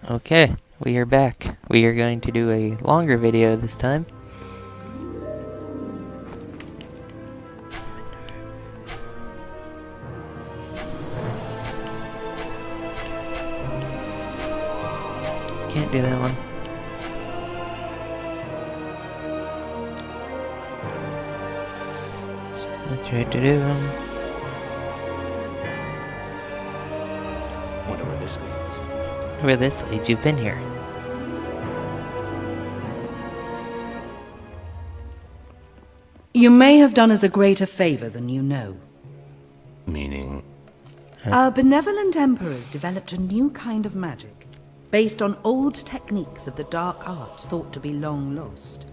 Okay, we are back. We are going to do a longer video this time. Can't do that one. So I tried to do them. Wonder where this leads. Where this leads, you've been here. You may have done us a greater favor than you know. Meaning? Our benevolent emperors developed a new kind of magic, based on old techniques of the dark arts thought to be long lost.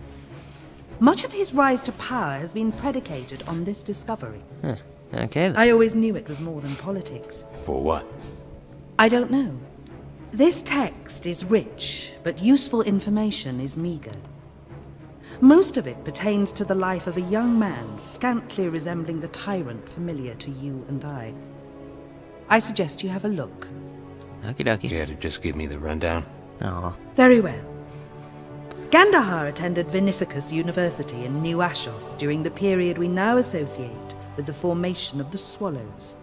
Much of his rise to power has been predicated on this discovery. Huh. Okay then. I always knew it was more than politics. For what? I don't know. This text is rich, but useful information is meager. Most of it pertains to the life of a young man scantly resembling the tyrant familiar to you and I. I suggest you have a look. Okie dokie. Care to just give me the rundown? Aw. Very well. Gandahar attended Vinificus University in New Ashos during the period we now associate with the formation of the Swallows.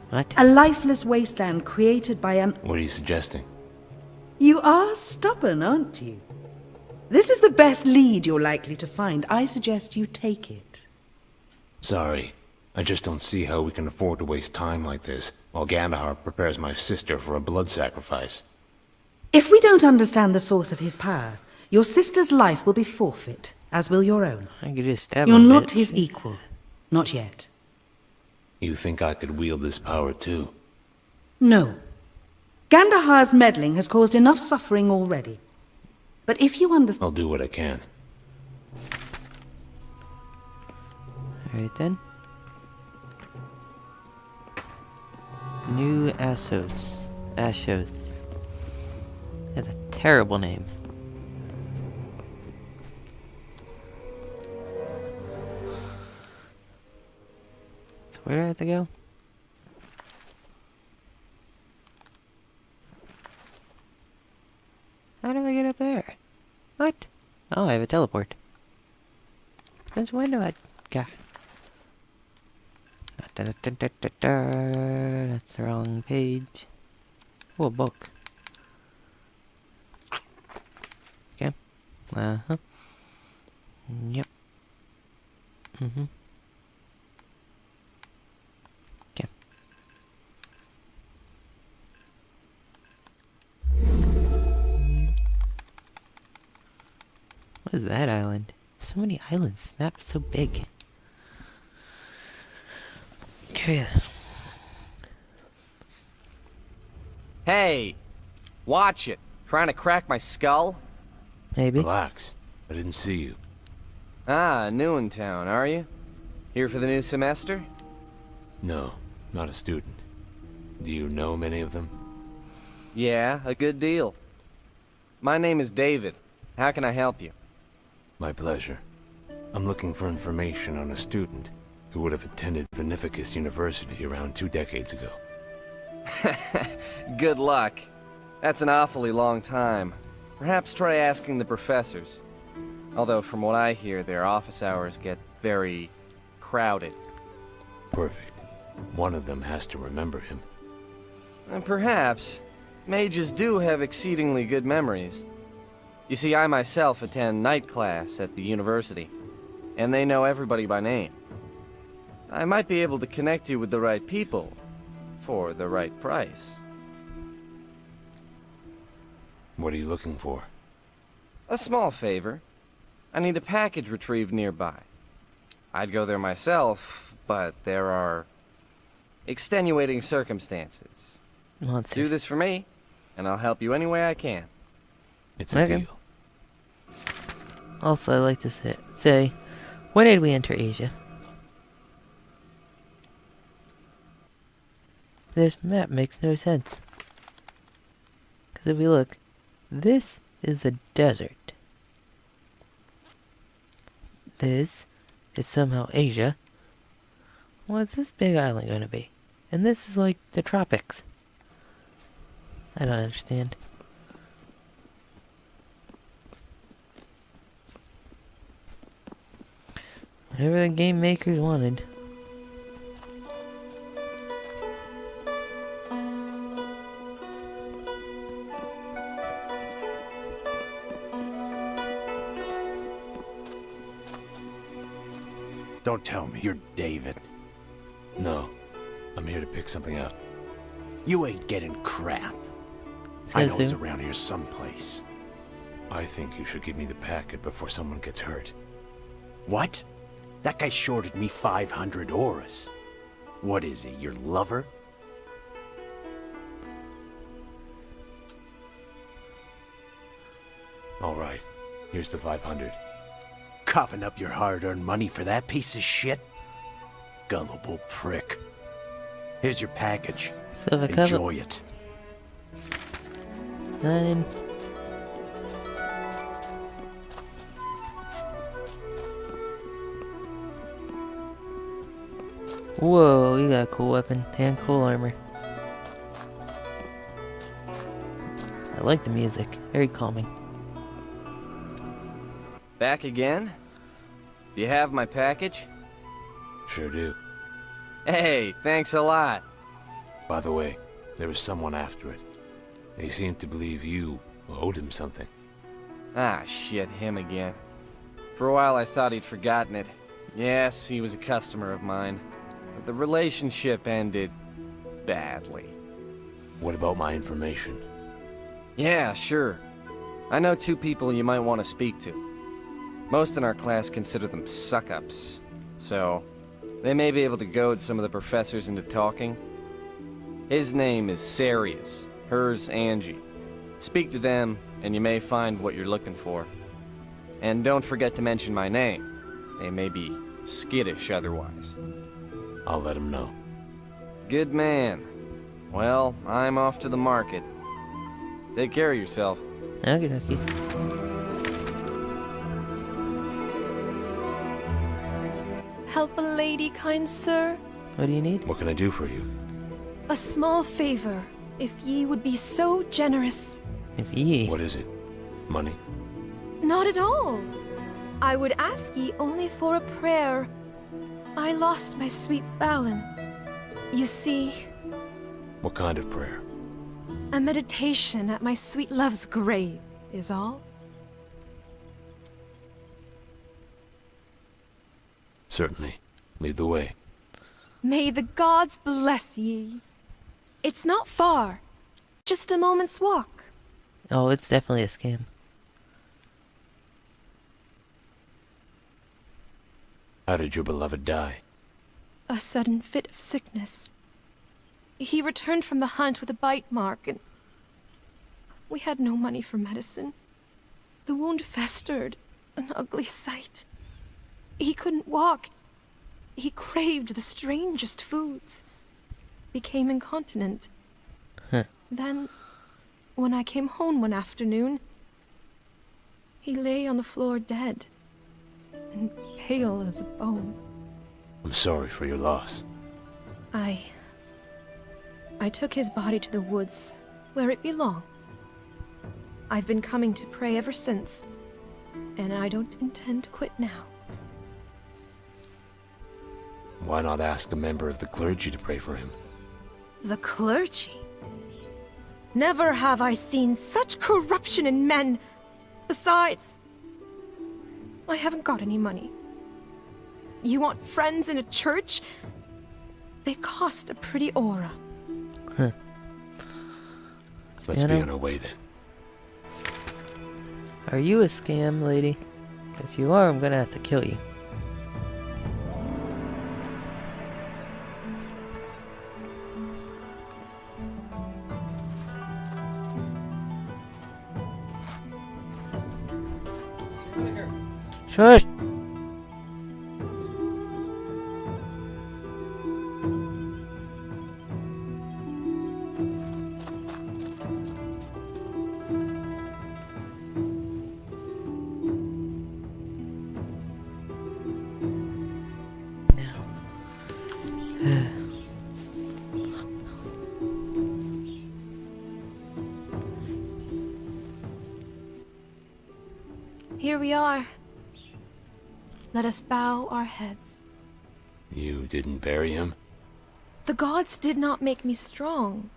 What? A lifeless wasteland created by an... What are you suggesting? You are stubborn, aren't you? This is the best lead you're likely to find. I suggest you take it. Sorry. I just don't see how we can afford to waste time like this while Gandahar prepares my sister for a blood sacrifice. If we don't understand the source of his power, your sister's life will be forfeit, as will your own. I could just stab You're him a not bit. his equal. Not yet. You think I could wield this power too? No. Gandahar's meddling has caused enough suffering already. But if you understand... I'll do what I can. Alright then. New Assos. Ashos. That's a terrible name. So where do I have to go? How do I get up there? What? Oh, I have a teleport. Since when do I... God. That's the wrong page. Oh, a book. Okay. Uh-huh. Yep. Mm-hmm. Okay. What is that island? So many islands. This map is so big. Okay then. Hey! Watch it! Trying to crack my skull? Maybe. Relax. I didn't see you. Ah, new in town, are you? Here for the new semester? No, not a student. Do you know many of them? Yeah, a good deal. My name is David. How can I help you? My pleasure. I'm looking for information on a student who would have attended Vinificus University around 2 decades ago. Good luck. That's an awfully long time. Perhaps try asking the professors. Although from what I hear, their office hours get very crowded. Perfect. One of them has to remember him. And perhaps mages do have exceedingly good memories. You see, I myself attend night class at the university, and they know everybody by name. I might be able to connect you with the right people, for the right price. What are you looking for? A small favor. I need a package retrieved nearby. I'd go there myself, but there are extenuating circumstances. Monsters. Do this for me, and I'll help you any way I can. It's a Okay. deal. Also, I'd like to say, when did we enter Asia? This map makes no sense. Because if we look, this is a desert. This is somehow Asia. What's this big island going to be? And this is like the tropics. I don't understand. Whatever the game makers wanted. Don't tell me you're David. No, I'm here to pick something up. You ain't getting crap. This I guy's know he's who? around here someplace. I think you should give me the packet before someone gets hurt. What? That guy shorted me 500 auras. What is he, your lover? All right, here's the 500. Coughing up your hard-earned money for that piece of shit? Gullible prick. Here's your package. So if I cover Enjoy it. 9. Whoa, you got a cool weapon and cool armor. I like the music, very calming. Back again? Do you have my package? Sure do. Hey, thanks a lot. By the way, there was someone after it. He seemed to believe you owed him something. Ah, shit, him again. For a while I thought he'd forgotten it. Yes, he was a customer of mine. But the relationship ended badly. What about my information? Yeah, sure. I know 2 people you might want to speak to. Most in our class consider them suck-ups, so they may be able to goad some of the professors into talking. His name is Sarius, hers Angie. Speak to them, and you may find what you're looking for. And don't forget to mention my name. They may be skittish otherwise. I'll let him know. Good man. Well, I'm off to the market. Take care of yourself. Okie dokie. Help a lady, kind sir? What do you need? What can I do for you? A small favor, if ye would be so generous. If ye. What is it? Money? Not at all. I would ask ye only for a prayer. I lost my sweet Balin. You see, What kind of prayer? a meditation at my sweet love's grave is all. Certainly. Lead the way. May the gods bless ye. It's not far. Just a moment's walk. Oh, it's definitely a scam. How did your beloved die? A sudden fit of sickness. He returned from the hunt with a bite mark, and we had no money for medicine. The wound festered, an ugly sight. He couldn't walk. He craved the strangest foods. Became incontinent. Huh. Then, when I came home one afternoon, he lay on the floor dead, and pale as a bone. I'm sorry for your loss. I took his body to the woods, where it belonged. I've been coming to pray ever since, and I don't intend to quit now. Why not ask a member of the clergy to pray for him? The clergy? Never have I seen such corruption in men. Besides, I haven't got any money. You want friends in a church? They cost a pretty aura. Let's be Spiano? on our way then. Are you a scam, lady? If you are, I'm gonna have to kill you. Shush! Here we are. let us bow our heads. You didn't bury him? The gods did not make me strong.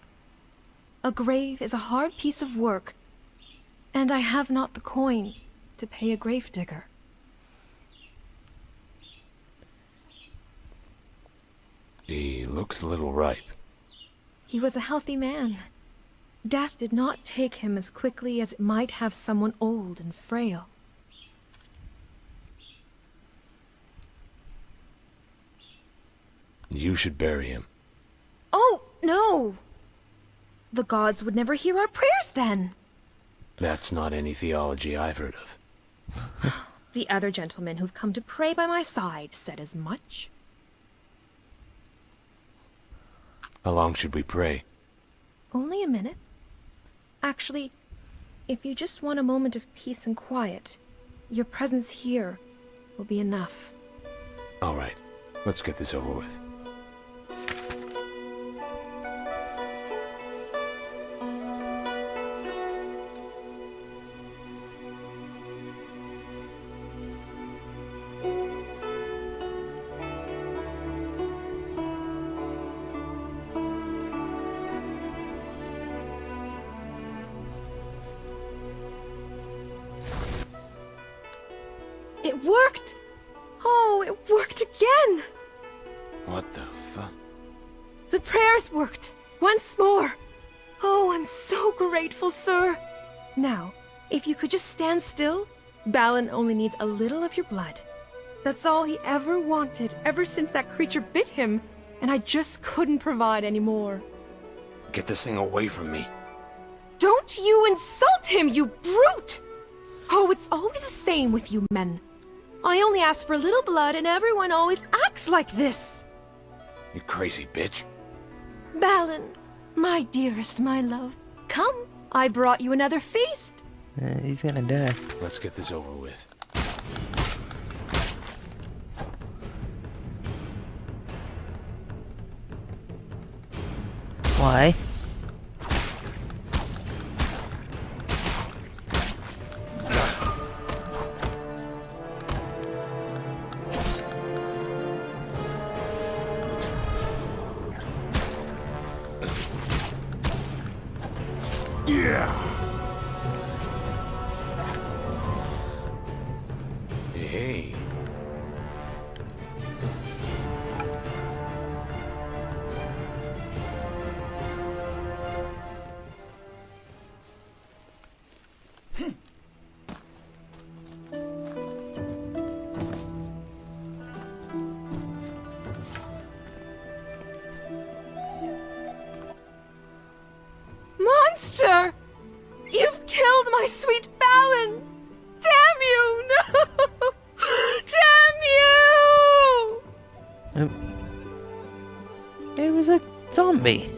A grave is a hard piece of work, and I have not the coin to pay a gravedigger. He looks a little ripe. He was a healthy man. Death did not take him as quickly as it might have someone old and frail. You should bury him. Oh, no! The gods would never hear our prayers then. That's not any theology I've heard of. The other gentlemen who've come to pray by my side said as much. How long should we pray? Only a minute. Actually, if you just want a moment of peace and quiet, your presence here will be enough. All right, let's get this over with. It worked! Oh, it worked again! What the fuck? The prayers worked! Once more! Oh, I'm so grateful, sir! Now, if you could just stand still, Balin only needs a little of your blood. That's all he ever wanted, ever since that creature bit him, and I just couldn't provide any more. Get this thing away from me. Don't you insult him, you brute! Oh, it's always the same with you men. I only ask for a little blood and everyone always acts like this. You crazy bitch. Balin, my dearest, my love, come. I brought you another feast. He's gonna die. Let's get this over with. Why? Hey. Monster! You've killed my sweet Balin! Damn you! No! Damn you! It was a zombie.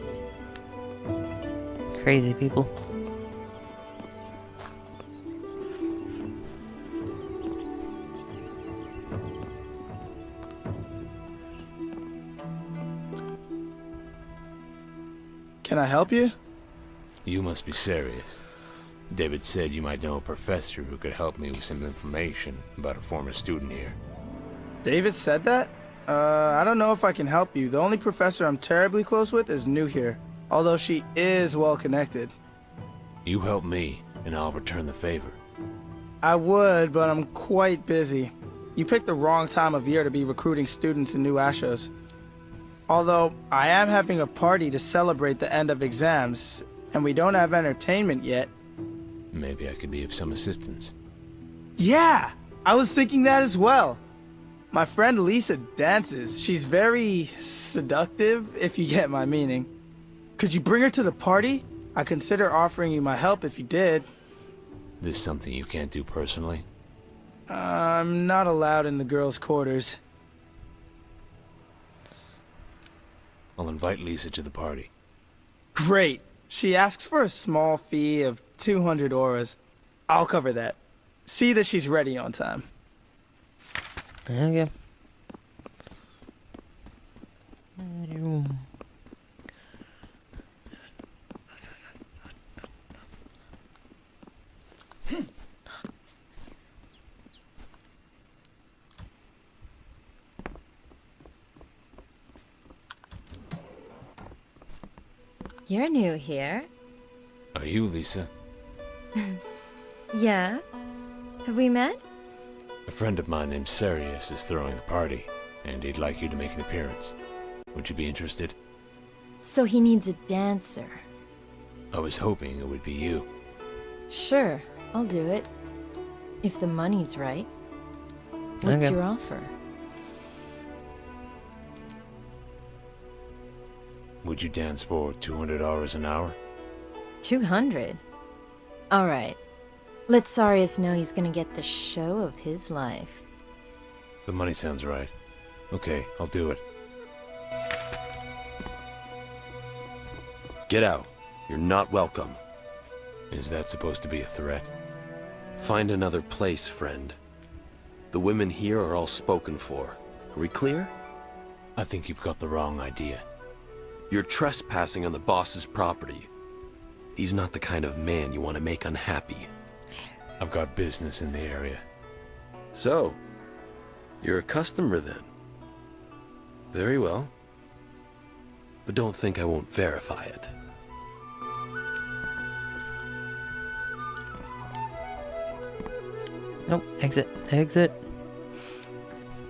Crazy people. Can I help you? You must be serious. David said you might know a professor who could help me with some information about a former student here. David said that? I don't know if I can help you. The only professor I'm terribly close with is new here, although she is well connected. You help me, and I'll return the favor. I would, but I'm quite busy. You picked the wrong time of year to be recruiting students in New Ashos. Although, I am having a party to celebrate the end of exams, and we don't have entertainment yet. Maybe I could be of some assistance. Yeah! I was thinking that as well. My friend Lisa dances. She's very seductive, if you get my meaning. Could you bring her to the party? I'd consider offering you my help if you did. This something you can't do personally? I'm not allowed in the girls' quarters. I'll invite Lisa to the party. Great. She asks for a small fee of 200 auras. I'll cover that. See that she's ready on time. Okay. You're new here. Are you, Lisa? Yeah? Have we met? A friend of mine named Sirius is throwing a party, and he'd like you to make an appearance. Would you be interested? So he needs a dancer. I was hoping it would be you. Sure, I'll do it. If the money's right. What's Okay. your offer? Would you dance for $200 an hour? 200? Alright. Let Sarius know he's gonna get the show of his life. The money sounds right. Okay, I'll do it. Get out. You're not welcome. Is that supposed to be a threat? Find another place, friend. The women here are all spoken for. Are we clear? I think you've got the wrong idea. You're trespassing on the boss's property. He's not the kind of man you want to make unhappy. I've got business in the area. So, you're a customer then? Very well. But don't think I won't verify it. Nope. Exit. Exit.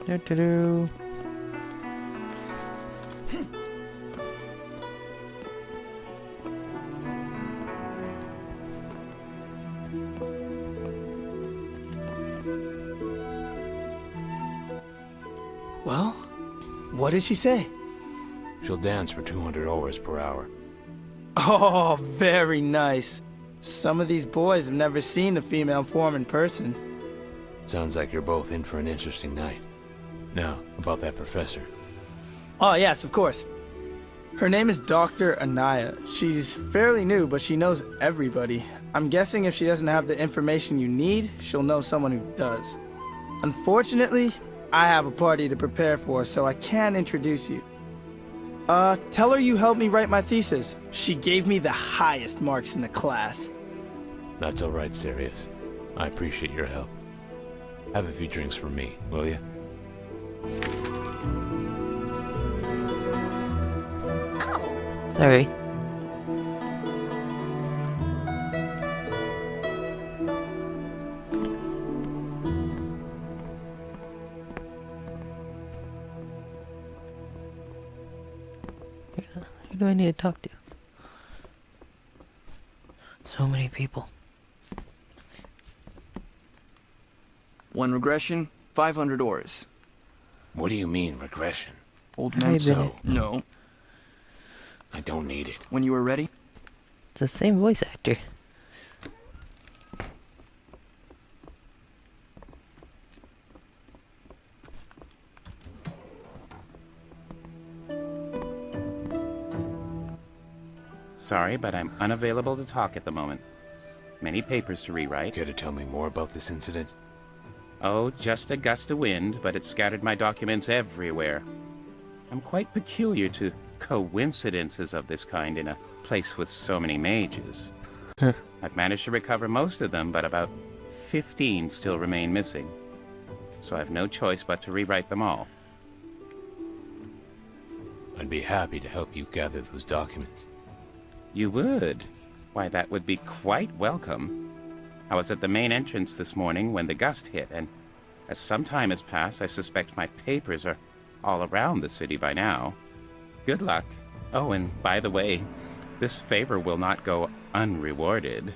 Do. Well, what did she say? She'll dance for $200 per hour. Oh, very nice. Some of these boys have never seen a female form in person. Sounds like you're both in for an interesting night. Now, about that professor. Oh, yes, of course. Her name is Dr. Anaya. She's fairly new, but she knows everybody. I'm guessing if she doesn't have the information you need, she'll know someone who does. Unfortunately, I have a party to prepare for, so I can't introduce you. Tell her you helped me write my thesis. She gave me the highest marks in the class. That's all right, Sirius. I appreciate your help. Have a few drinks for me, will you? Sorry. Who do I need to talk to? So many people. One regression, 500 ores. What do you mean, regression? Old Hey, man. Bennett. So, No. I don't need it. When you are ready. It's the same voice actor. Sorry, but I'm unavailable to talk at the moment. Many papers to rewrite. Care to tell me more about this incident? Oh, just a gust of wind, but it scattered my documents everywhere. I'm quite peculiar to coincidences of this kind in a place with so many mages. I've managed to recover most of them, but about 15 still remain missing. So I've no choice but to rewrite them all. I'd be happy to help you gather those documents. You would? Why, that would be quite welcome. I was at the main entrance this morning when the gust hit, and as some time has passed, I suspect my papers are all around the city by now. Good luck. Oh, and by the way, this favor will not go unrewarded.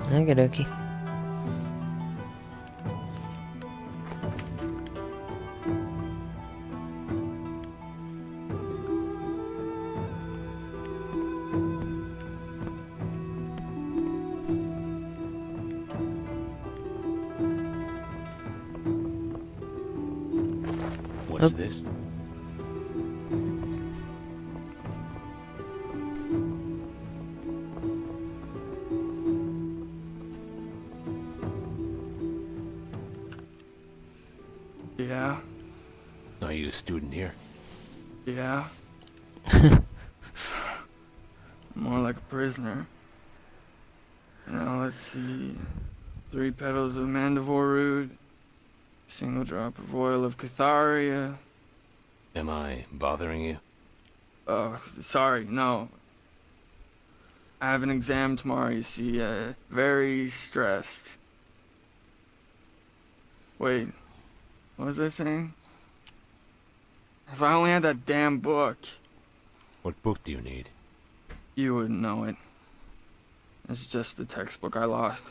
Okie dokie. What's Oop. this? Yeah. Are you a student here? Yeah. More like a prisoner. Now let's see. 3 petals of Mandivore root. Single drop of oil of Catharia. Am I bothering you? Sorry, no. I have an exam tomorrow, you see. Very stressed. Wait, what was I saying? If I only had that damn book, What book do you need? you wouldn't know it. It's just the textbook I lost.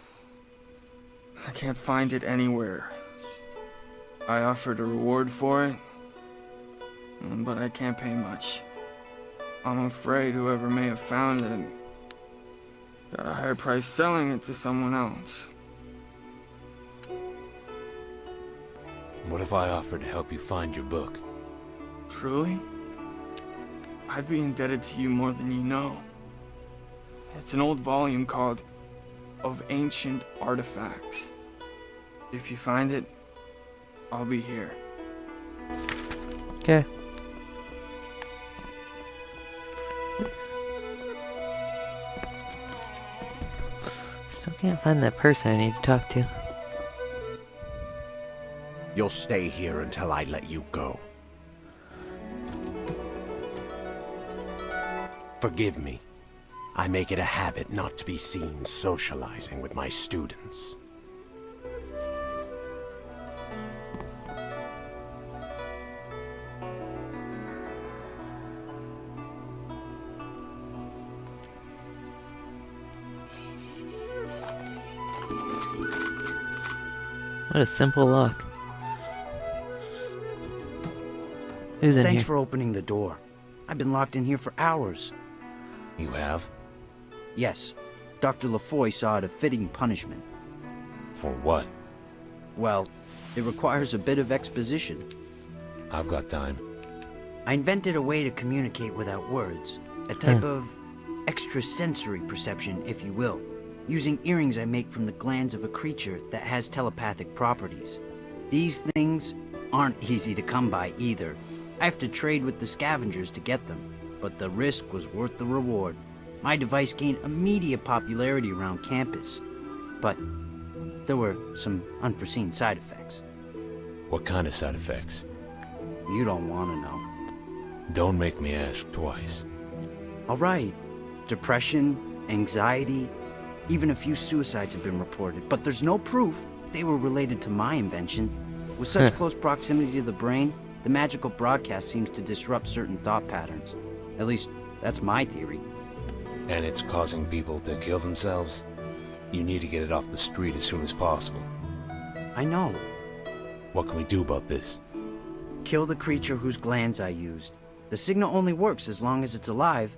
I can't find it anywhere. I offered a reward for it, but I can't pay much. I'm afraid whoever may have found it got a higher price selling it to someone else. What if I offered to help you find your book? Truly? I'd be indebted to you more than you know. It's an old volume called Of Ancient Artifacts. If you find it, I'll be here. Okay. Still can't find that person I need to talk to. You'll stay here until I let you go. Forgive me. I make it a habit not to be seen socializing with my students. What a simple lock. Who's in Thanks here? for opening the door. I've been locked in here for hours. You have? Yes, Dr. LaFoy saw it a fitting punishment. For what? Well, it requires a bit of exposition. I've got time. I invented a way to communicate without words. A type of extrasensory perception, if you will. Using earrings I make from the glands of a creature that has telepathic properties. These things aren't easy to come by either. I have to trade with the scavengers to get them, but the risk was worth the reward. My device gained immediate popularity around campus, but there were some unforeseen side effects. What kind of side effects? You don't want to know. Don't make me ask twice. All right. Depression, anxiety, even a few suicides have been reported, but there's no proof they were related to my invention. With such close proximity to the brain, the magical broadcast seems to disrupt certain thought patterns. At least, that's my theory. And it's causing people to kill themselves? You need to get it off the street as soon as possible. I know. What can we do about this? Kill the creature whose glands I used. The signal only works as long as it's alive.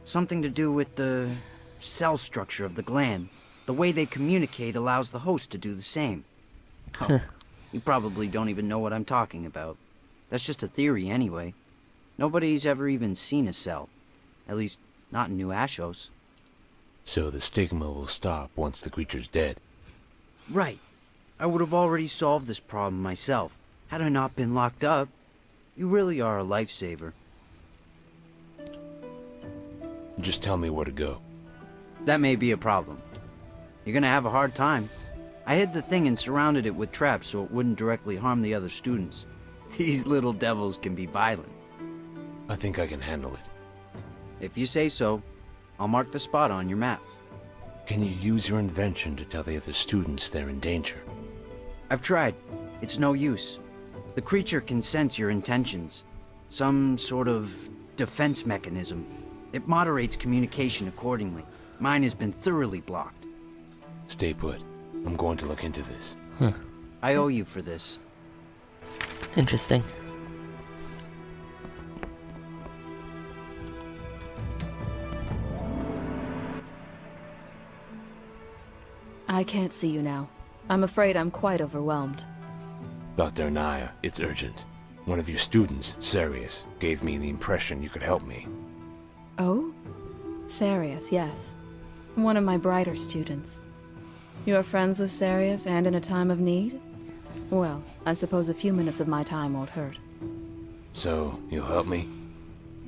Something to do with the cell structure of the gland. The way they communicate allows the host to do the same. Oh, you probably don't even know what I'm talking about. That's just a theory anyway. Nobody's ever even seen a cell. At least, not in New Ashos. So the stigma will stop once the creature's dead. Right. I would have already solved this problem myself, had I not been locked up. You really are a lifesaver. Just tell me where to go. That may be a problem. You're gonna have a hard time. I hid the thing and surrounded it with traps so it wouldn't directly harm the other students. These little devils can be violent. I think I can handle it. If you say so, I'll mark the spot on your map. Can you use your invention to tell the other students they're in danger? I've tried. It's no use. The creature can sense your intentions. Some sort of defense mechanism. It moderates communication accordingly. Mine has been thoroughly blocked. Stay put. I'm going to look into this. I owe you for this. Interesting. I can't see you now. I'm afraid I'm quite overwhelmed. Dr. Anaya, it's urgent. One of your students, Sarius, gave me the impression you could help me. Oh? Sarius, yes. One of my brighter students. You are friends with Sarius and in a time of need? Well, I suppose a few minutes of my time won't hurt. So, you'll help me?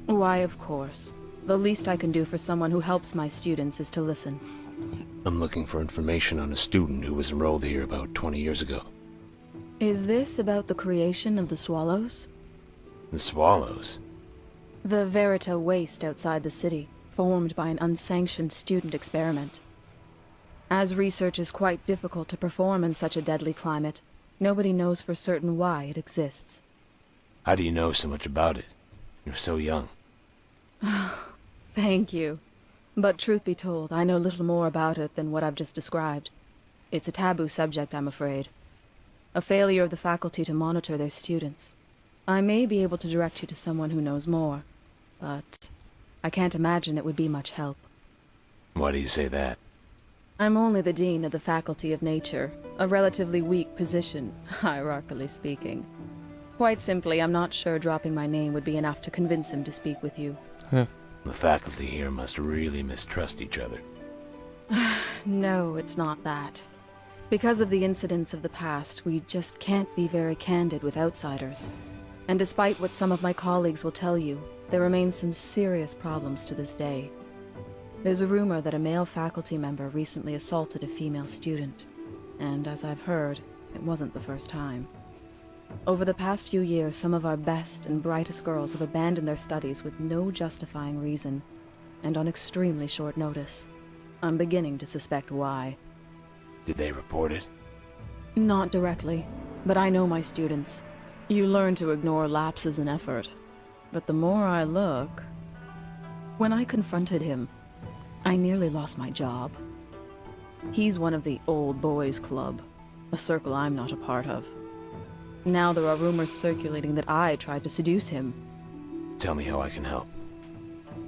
Why, of course. The least I can do for someone who helps my students is to listen. I'm looking for information on a student who was enrolled here about 20 years ago. Is this about the creation of the Swallows? The Swallows? The Verita waste outside the city, formed by an unsanctioned student experiment. As research is quite difficult to perform in such a deadly climate, nobody knows for certain why it exists. How do you know so much about it? You're so young. Thank you. But truth be told, I know little more about it than what I've just described. It's a taboo subject, I'm afraid. A failure of the faculty to monitor their students. I may be able to direct you to someone who knows more, but I can't imagine it would be much help. Why do you say that? I'm only the Dean of the Faculty of Nature, a relatively weak position, hierarchically speaking. Quite simply, I'm not sure dropping my name would be enough to convince him to speak with you. The faculty here must really mistrust each other. No, it's not that. Because of the incidents of the past, we just can't be very candid with outsiders. And despite what some of my colleagues will tell you, there remain some serious problems to this day. There's a rumor that a male faculty member recently assaulted a female student, and as I've heard, it wasn't the first time. Over the past few years, some of our best and brightest girls have abandoned their studies with no justifying reason, and on extremely short notice. I'm beginning to suspect why. Did they report it? Not directly, but I know my students. You learn to ignore lapses in effort. But the more I look... When I confronted him, I nearly lost my job. He's one of the Old Boys Club, a circle I'm not a part of. Now there are rumors circulating that I tried to seduce him. Tell me how I can help.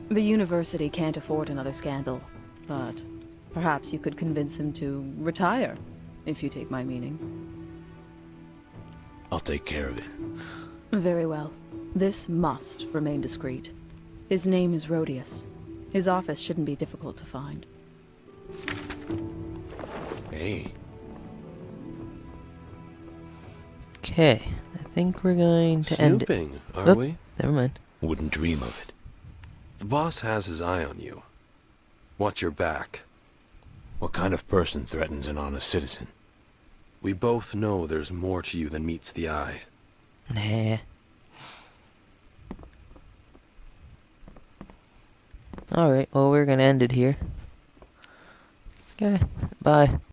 The university can't afford another scandal, but perhaps you could convince him to retire, if you take my meaning. I'll take care of it. Very well. This must remain discreet. His name is Rhodius. His office shouldn't be difficult to find. Hey. Okay, I think we're going to end it. Snooping, are Oop, we? Never mind. Wouldn't dream of it. The boss has his eye on you. Watch your back. What kind of person threatens an honest citizen? We both know there's more to you than meets the eye. Nah. Alright, well, we're gonna end it here. Okay, bye.